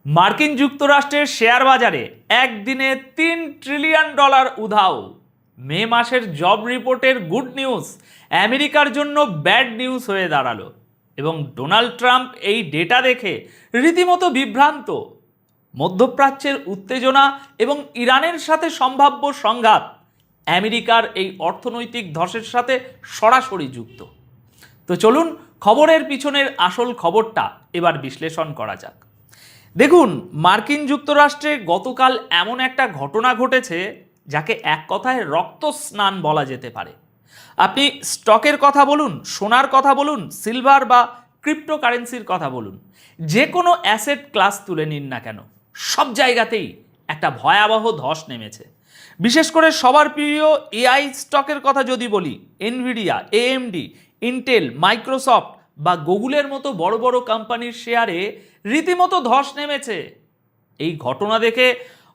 মার্কিন যুক্তরাষ্ট্রের শেয়ার বাজারে একদিনে $3 ট্রিলিয়ন উধাও। মে মাসের জব রিপোর্টের গুড নিউজ আমেরিকার জন্য ব্যাড নিউজ হয়ে দাঁড়ালো এবং ডোনাল্ড ট্রাম্প এই ডেটা দেখে রীতিমতো বিভ্রান্ত। মধ্যপ্রাচ্যের উত্তেজনা এবং ইরানের সাথে সম্ভাব্য সংঘাত আমেরিকার এই অর্থনৈতিক ধসের সাথে সরাসরি যুক্ত। তো চলুন খবরের পিছনের আসল খবরটা এবার বিশ্লেষণ করা যাক। দেখুন, মার্কিন যুক্তরাষ্ট্রে গতকাল এমন একটা ঘটনা ঘটেছে যাকে এক কথায় রক্ত স্নান বলা যেতে পারে। আপনি স্টকের কথা বলুন, সোনার কথা বলুন, সিলভার বা ক্রিপ্টোকারেন্সির কথা বলুন, যে কোনো অ্যাসেট ক্লাস তুলে নিন না কেন, সব জায়গাতেই একটা ভয়াবহ ধস নেমেছে। বিশেষ করে সবার প্রিয় এআই স্টকের কথা যদি বলি, এনভিডিয়া, এএমডি, ইন্টেল, মাইক্রোসফট বা গুগলের মতো বড় বড় কোম্পানির শেয়ারে রীতিমতো ধস নেমেছে। এই ঘটনা দেখে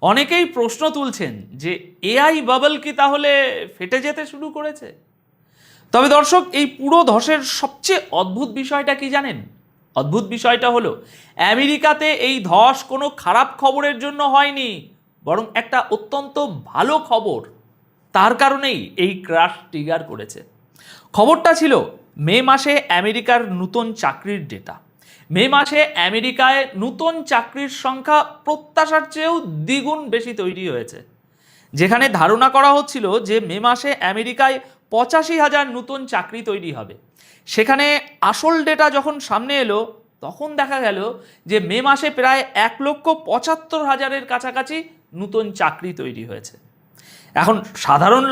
অনেকেই প্রশ্ন তুলছেন যে এআই বাবল কি তাহলে ফেটে যেতে শুরু করেছে? তবে দর্শক, এই পুরো ধসের সবচেয়ে অদ্ভুত বিষয়টা কি জানেন? অদ্ভুত বিষয়টা হলো আমেরিকাতে এই ধস কোনো খারাপ খবরের জন্য হয়নি, বরং একটা অত্যন্ত ভালো খবর। তার কারণেই এই ক্র্যাশ ট্রিগার করেছে। খবরটা ছিল মে মাসে আমেরিকার নতুন চাকরির ডেটা। মে মাসে আমেরিকায় নতুন চাকরির সংখ্যা প্রত্যাশার চেয়েও দ্বিগুণ বেশি তৈরি হয়েছে। যেখানে ধারণা করা হচ্ছিল যে মে মাসে আমেরিকায় 85,000 নতুন চাকরি তৈরি হবে, সেখানে আসল ডেটা যখন সামনে এলো তখন দেখা গেল যে মে মাসে প্রায় 1,75,000-এর কাছাকাছি নতুন চাকরি তৈরি হয়েছে। এখন সাধারণ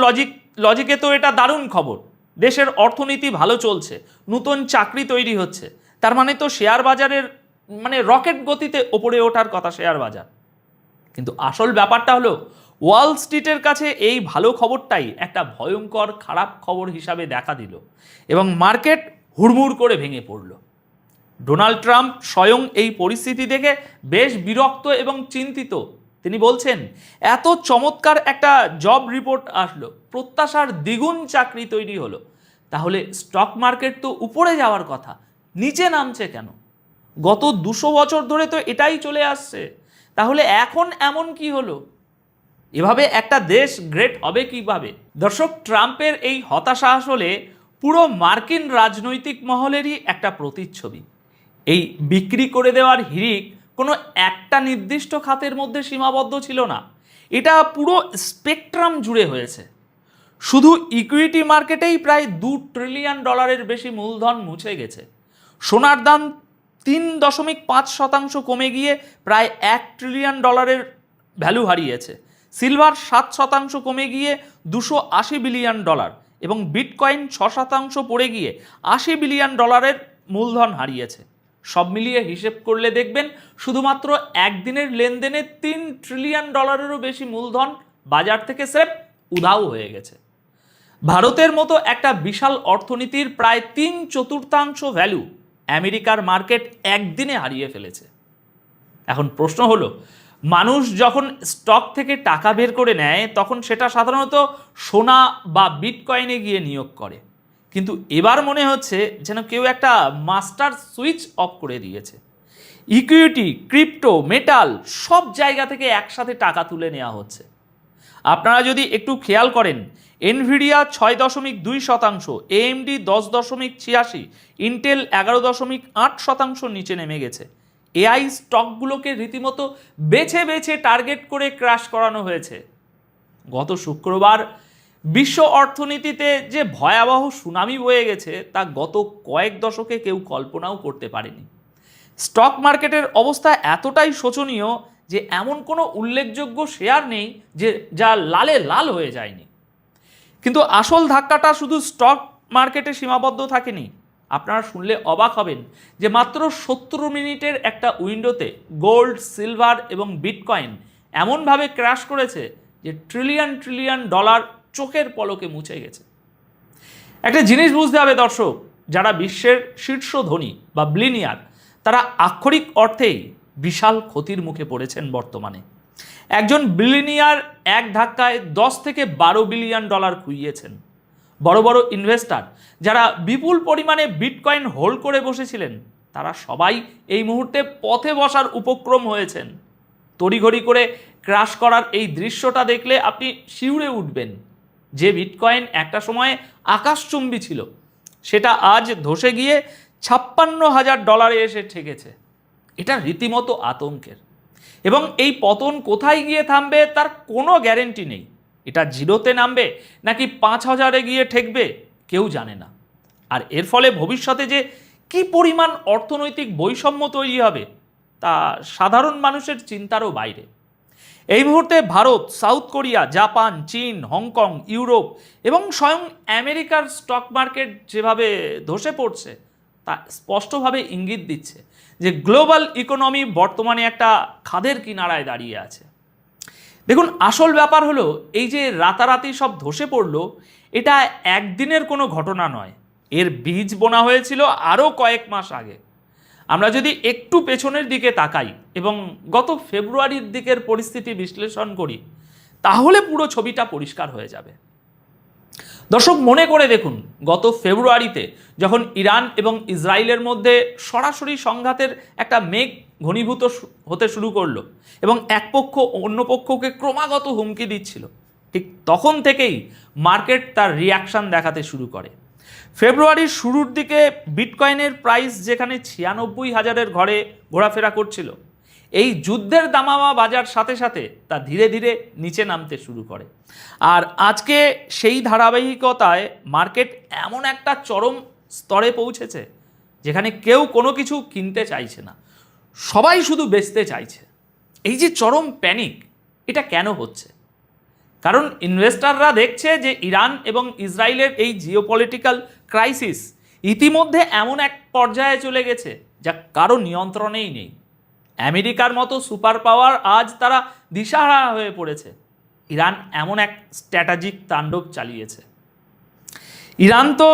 লজিকে তো এটা দারুণ খবর। দেশের অর্থনীতি ভালো চলছে, নতুন চাকরি তৈরি হচ্ছে, তার মানে তো শেয়ার বাজারের রকেট গতিতে ওপরে ওঠার কথা শেয়ার বাজার। কিন্তু আসল ব্যাপারটা হলো ওয়াল স্ট্রিটের কাছে এই ভালো খবরটাই একটা ভয়ঙ্কর খারাপ খবর হিসাবে দেখা দিল এবং মার্কেট হুড়মুড় করে ভেঙে পড়ল। ডোনাল্ড ট্রাম্প স্বয়ং এই পরিস্থিতি দেখে বেশ বিরক্ত এবং চিন্তিত। তিনি বলছেন, এত চমৎকার একটা জব রিপোর্ট আসলো, প্রত্যাশার দ্বিগুণ চাকরি তৈরি হলো, তাহলে স্টক মার্কেট তো উপরে যাওয়ার কথা, নিচে নামছে কেন? গত 200 বছর ধরে তো এটাই চলে আসছে, তাহলে এখন এমন কি হলো? এভাবে একটা দেশ গ্রেট হবে কিভাবে? দর্শক, ট্রাম্পের এই হতাশা আসলে পুরো মার্কিন রাজনৈতিক মহলেরই একটা প্রতিচ্ছবি। এই বিক্রি করে দেওয়ার হিড়িক কোনো একটা নির্দিষ্ট খাতের মধ্যে সীমাবদ্ধ ছিল না, এটা পুরো স্পেকট্রাম জুড়ে হয়েছে। শুধু ইকুইটি মার্কেটেই প্রায় $2 ট্রিলিয়ন বেশি মূলধন মুছে গেছে। সোনার দাম 3.5% কমে গিয়ে প্রায় $1 ট্রিলিয়ন ভ্যালু হারিয়েছে। সিলভার 7% কমে গিয়ে $280 বিলিয়ন এবং বিটকয়েন 6% পড়ে গিয়ে $80 বিলিয়ন মূলধন হারিয়েছে। সব মিলিয়ে হিসেব করলে দেখবেন শুধুমাত্র একদিনের লেনদেনে $3 ট্রিলিয়ন বেশি মূলধন বাজার থেকে স্রেফ উধাও হয়ে গেছে। ভারতের মতো একটা বিশাল অর্থনীতির প্রায় 3/4 ভ্যালু আমেরিকার মার্কেট একদিনে হারিয়ে ফেলেছে। এখন প্রশ্ন হলো, মানুষ যখন স্টক থেকে টাকা বের করে নেয় তখন সেটা সাধারণত সোনা বা বিটকয়েনে গিয়ে নিয়োগ করে, কিন্তু এবার মনে হচ্ছে যেন কেউ একটা মাস্টার সুইচ অফ করে দিয়েছে। ইকুইটি, ক্রিপ্টো, মেটাল সব জায়গা থেকে একসাথে টাকা তুলে নেওয়া হচ্ছে। আপনারা যদি একটু খেয়াল করেন, এনভিডিয়া 6.2%, এএমডি 10.86%, ইন্টেল 11.8% নিচে নেমে গেছে। এআই স্টকগুলোকে রীতিমতো বেছে বেছে টার্গেট করে ক্র্যাশ করানো হয়েছে। গত শুক্রবার বিশ্ব অর্থনীতিতে যে ভয়াবহ সুনামি বয়ে গেছে তা গত কয়েক দশকে কেউ কল্পনাও করতে পারেনি। স্টক মার্কেটের অবস্থা এতটাই শোচনীয় যে এমন কোনো উল্লেখযোগ্য শেয়ার নেই যে যা লালে লাল হয়ে যায়নি। কিন্তু আসল ধাক্কাটা শুধু স্টক মার্কেটে সীমাবদ্ধ থাকেনি। আপনারা শুনলে অবাক হবেন যে মাত্র 70 মিনিটের একটা উইন্ডোতে গোল্ড, সিলভার এবং বিটকয়েন এমনভাবে ক্র্যাশ করেছে যে ট্রিলিয়ন ট্রিলিয়ন ডলার চোখের পলকে মুছে গেছে। একটা জিনিস বুঝতে হবে দর্শক, যারা বিশ্বের শীর্ষ ধনী বা বিলিয়নিয়ার, তারা আক্ষরিক অর্থেই বিশাল ক্ষতির মুখে পড়েছেন বর্তমানে। একজন বিলিয়নিয়ার এক ধাক্কায় 10 থেকে 12 বিলিয়ন ডলার খুইয়েছেন। বড় বড় ইনভেস্টর যারা বিপুল পরিমাণে বিটকয়েন হোল্ড করে বসেছিলেন তারা সবাই এই মুহূর্তে পথে বসার উপক্রম হয়েছেন। তড়িঘড়ি করে ক্রাশ করার এই দৃশ্যটা দেখলে আপনি শিউরে উঠবেন। যে বিটকয়েন একটা সময়ে আকাশচুম্বী ছিল, সেটা আজ ধসে গিয়ে $56,000 এসে ঠেকেছে। এটা রীতিমতো আতঙ্কের। এবং এই পতন কোথায় গিয়ে থামবে তার কোনো গ্যারেন্টি নেই। এটা 0-তে নামবে নাকি 5,000-এ গিয়ে ঠেকবে কেউ জানে না। আর এর ফলে ভবিষ্যতে যে কি পরিমাণ অর্থনৈতিক বৈষম্য তৈরি হবে তা সাধারণ মানুষের চিন্তারও বাইরে। এই মুহূর্তে ভারত, সাউথ কোরিয়া, জাপান, চীন, হংকং, ইউরোপ এবং স্বয়ং আমেরিকার স্টক মার্কেট যেভাবে ধসে পড়ছে তা স্পষ্টভাবে ইঙ্গিত দিচ্ছে যে গ্লোবাল ইকোনমি বর্তমানে একটা খাদের কিনারায় দাঁড়িয়ে আছে। দেখুন, আসল ব্যাপার হলো এই যে রাতারাতি সব ধসে পড়লো, এটা একদিনের কোনো ঘটনা নয়। এর বীজ বোনা হয়েছিল আরও কয়েক মাস আগে। আমরা যদি একটু পেছনের দিকে তাকাই এবং গত ফেব্রুয়ারির দিকের পরিস্থিতি বিশ্লেষণ করি, তাহলে পুরো ছবিটা পরিষ্কার হয়ে যাবে। দর্শক, মনে করে দেখুন, গত ফেব্রুয়ারিতে যখন ইরান এবং ইসরায়েলের মধ্যে সরাসরি সংঘাতের একটা মেঘ ঘনীভূত হতে শুরু করলো এবং এক পক্ষ অন্য পক্ষকে ক্রমাগত হুমকি দিচ্ছিল, ঠিক তখন থেকেই মার্কেট তার রিয়াকশান দেখাতে শুরু করে। ফেব্রুয়ারির শুরুর দিকে বিটকয়েনের প্রাইস যেখানে 96,000-এর ঘরে ঘোরাফেরা করছিল, এই যুদ্ধের দামামা বাজার সাথে সাথে তা ধীরে ধীরে নিচে নামতে শুরু করে। আর আজকে সেই ধারাবাহিকতায় মার্কেট এমন একটা চরম স্তরে পৌঁছেছে যেখানে কেউ কোনো কিছু কিনতে চাইছে না, সবাই শুধু বেচতে চাইছে। এই যে চরম প্যানিক, এটা কেন হচ্ছে? কারণ ইনভেস্টররা দেখছে যে ইরান এবং ইসরায়েলের এই জিওপলিটিক্যাল ক্রাইসিস ইতিমধ্যে এমন এক পর্যায়ে চলে গেছে যা কারো নিয়ন্ত্রণেই নেই। আমেরিকার মতো সুপার পাওয়ার আজ তারা দিশাহারা হয়ে পড়েছে। ইরান এমন এক স্ট্র্যাটেজিক তাণ্ডব চালিয়েছে। ইরান তো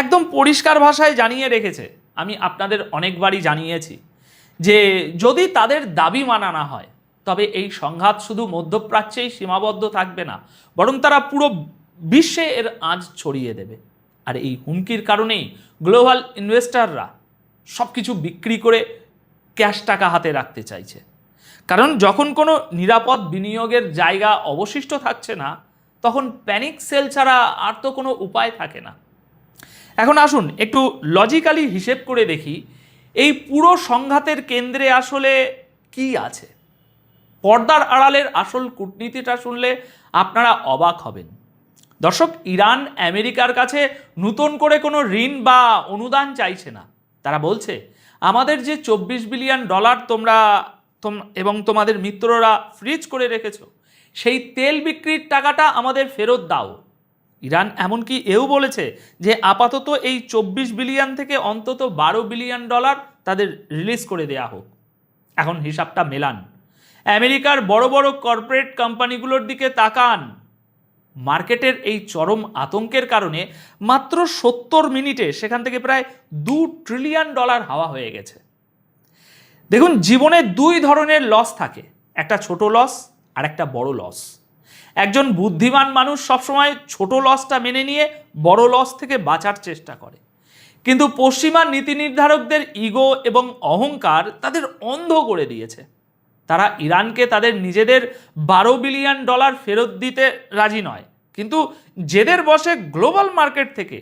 একদম পরিষ্কার ভাষায় জানিয়ে রেখেছে, আমি আপনাদের অনেকবারই জানিয়েছি, যে যদি তাদের দাবি মানা না হয় তবে এই সংঘাত শুধু মধ্যপ্রাচ্যেই সীমাবদ্ধ থাকবে না, বরং তারা পুরো বিশ্বে এর আঁচ ছড়িয়ে দেবে। আর এই হুমকির কারণেই গ্লোবাল ইনভেস্টররা সব কিছু বিক্রি করে ক্যাশ টাকা হাতে রাখতে চাইছে। কারণ যখন কোনো নিরাপদ বিনিয়োগের জায়গা অবশিষ্ট থাকছে না, তখন প্যানিক সেল ছাড়া আর তো কোনো উপায় থাকে না। এখন আসুন একটু লজিক্যালি হিসেব করে দেখি এই পুরো সংঘাতের কেন্দ্রে আসলে কি আছে। পর্দার আড়ালের আসল কূটনীতিটা শুনলে আপনারা অবাক হবেন। দর্শক, ইরান আমেরিকার কাছে নতুন করে কোনো ঋণ বা অনুদান চাইছে না। তারা বলছে, আমাদের যে $24 বিলিয়ন তোমরা এবং তোমাদের মিত্ররা ফ্রিজ করে রেখেছো, সেই তেল বিক্রির টাকাটা আমাদের ফেরত দাও। ইরান এমনকি এও বলেছে যে আপাতত এই 24 বিলিয়ন থেকে অন্তত $12 বিলিয়ন তাদের রিলিজ করে দেয়া হোক। এখন হিসাবটা মেলান। আমেরিকার বড় বড় কর্পোরেট কোম্পানিগুলোর দিকে তাকান। মার্কেটের এই চরম আতঙ্কের কারণে মাত্র 70 মিনিটে সেখান থেকে প্রায় $2 ট্রিলিয়ন হাওয়া হয়ে গেছে। দেখুন, জীবনে দুই ধরনের লস থাকে, একটা ছোট লস আর একটা বড় লস। একজন বুদ্ধিমান মানুষ সবসময় ছোট লসটা মেনে নিয়ে বড় লস থেকে বাঁচার চেষ্টা করে, কিন্তু পশ্চিমা নীতি নির্ধারকদের ইগো এবং অহংকার তাদের অন্ধ করে দিয়েছে। তারা ইরানকে তাদের নিজেদের $12 বিলিয়ন ফেরত দিতে রাজি নয়, কিন্তু জেদের বসে গ্লোবাল মার্কেট থেকে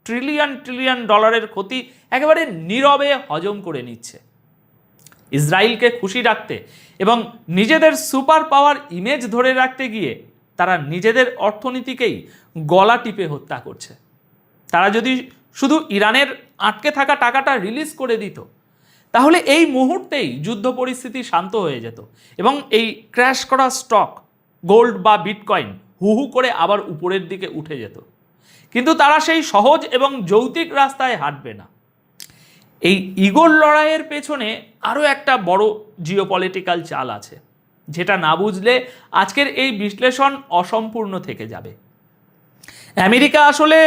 ট্রিলিয়ন ট্রিলিয়ন ডলারের ক্ষতি একেবারে নীরবে হজম করে নিচ্ছে। ইসরায়েলকে খুশি রাখতে এবং নিজেদের সুপার পাওয়ার ইমেজ ধরে রাখতে গিয়ে তারা নিজেদের অর্থনীতিকেই গলা টিপে হত্যা করছে। তারা যদি শুধু ইরানের আটকে থাকা টাকাটা রিলিজ করে দিত, তাহলে এই মুহূর্তেই যুদ্ধ পরিস্থিতি শান্ত হয়ে যেত এবং এই ক্র্যাশ করা স্টক, গোল্ড বা বিটকয়েন হু হু করে আবার উপরের দিকে উঠে যেত। কিন্তু তারা সেই সহজ এবং যৌক্তিক রাস্তায় হাঁটবে না। এই ইগোর লড়াইয়ের পেছনে আরও একটা বড় জিওপলিটিক্যাল চাল আছে, যেটা না বুঝলে আজকের এই বিশ্লেষণ অসম্পূর্ণ থেকে যাবে। আমেরিকা আসলে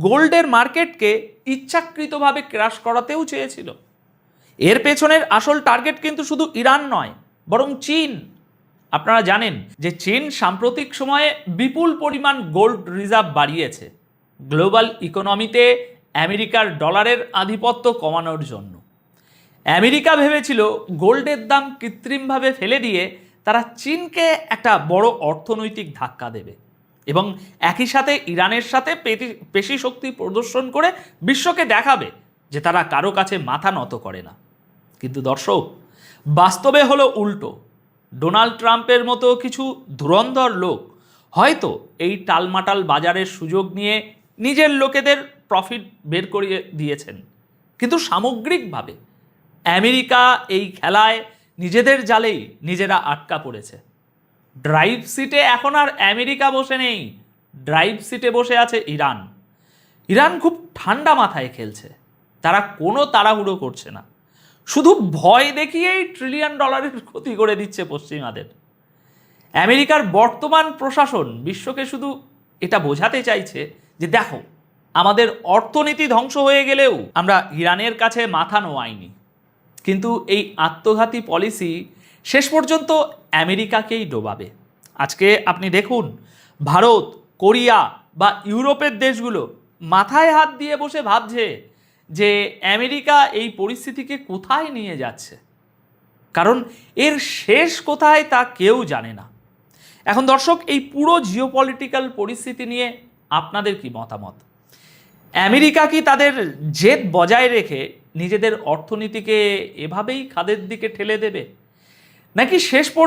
গোল্ডের মার্কেটকে ইচ্ছাকৃতভাবে ক্র্যাশ করাতেও চেয়েছিল। এর পেছনের আসল টার্গেট কিন্তু শুধু ইরান নয়, বরং চীন। আপনারা জানেন যে চীন সাম্প্রতিক সময়ে বিপুল পরিমাণ গোল্ড রিজার্ভ বাড়িয়েছে গ্লোবাল ইকোনমিতে আমেরিকার ডলারের আধিপত্য কমানোর জন্য। আমেরিকা ভেবেছিল গোল্ডের দাম কৃত্রিমভাবে ফেলে দিয়ে তারা চীনকে একটা বড় অর্থনৈতিক ধাক্কা দেবে এবং একই সাথে ইরানের সাথে পেশি শক্তি প্রদর্শন করে বিশ্বকে দেখাবে যে তারা কারো কাছে মাথা নত করে না। কিন্তু দর্শক, বাস্তবে হলো উল্টো। ডোনাল্ড ট্রাম্পের মতো কিছু ধুরন্ধর লোক হয়তো এই টালমাটাল বাজারের সুযোগ নিয়ে নিজের লোকেদের প্রফিট বের করিয়ে দিয়েছেন, কিন্তু সামগ্রিকভাবে আমেরিকা এই খেলায় নিজেদের জালেই নিজেরা আটকা পড়েছে। ড্রাইভ সিটে এখন আর আমেরিকা বসে নেই, ড্রাইভ সিটে বসে আছে ইরান। ইরান খুব ঠান্ডা মাথায় খেলছে, তারা কোনো তাড়াহুড়ো করছে না, শুধু ভয় দেখিয়েই $1 ট্রিলিয়ন ক্ষতি করে দিচ্ছে পশ্চিমাদের। আমেরিকার বর্তমান প্রশাসন বিশ্বকে শুধু এটা বোঝাতে চাইছে যে দেখো, আমাদের অর্থনীতি ধ্বংস হয়ে গেলেও আমরা ইরানের কাছে মাথা নোয়াইনি। কিন্তু এই আত্মঘাতী পলিসি শেষ পর্যন্ত আমেরিকাকেই ডোবাবে। আজকে আপনি দেখুন, ভারত, কোরিয়া বা ইউরোপের দেশগুলো মাথায় হাত দিয়ে বসে ভাবছে যে আমেরিকা এই পরিস্থিতিকে কোথায় নিয়ে যাচ্ছে, কারণ এর শেষ কোথায় তা কেউ জানে না। এখন দর্শক, এই পুরো জিওপলিটিক্যাল পরিস্থিতি নিয়ে আপনাদের কি মতামত? আমেরিকা কি তাদের জেদ বজায় রেখে নিজেদের অর্থনীতিকে এভাবেই খাদের দিকে ঠেলে দেবে, নাকি শেষ পর্যন্ত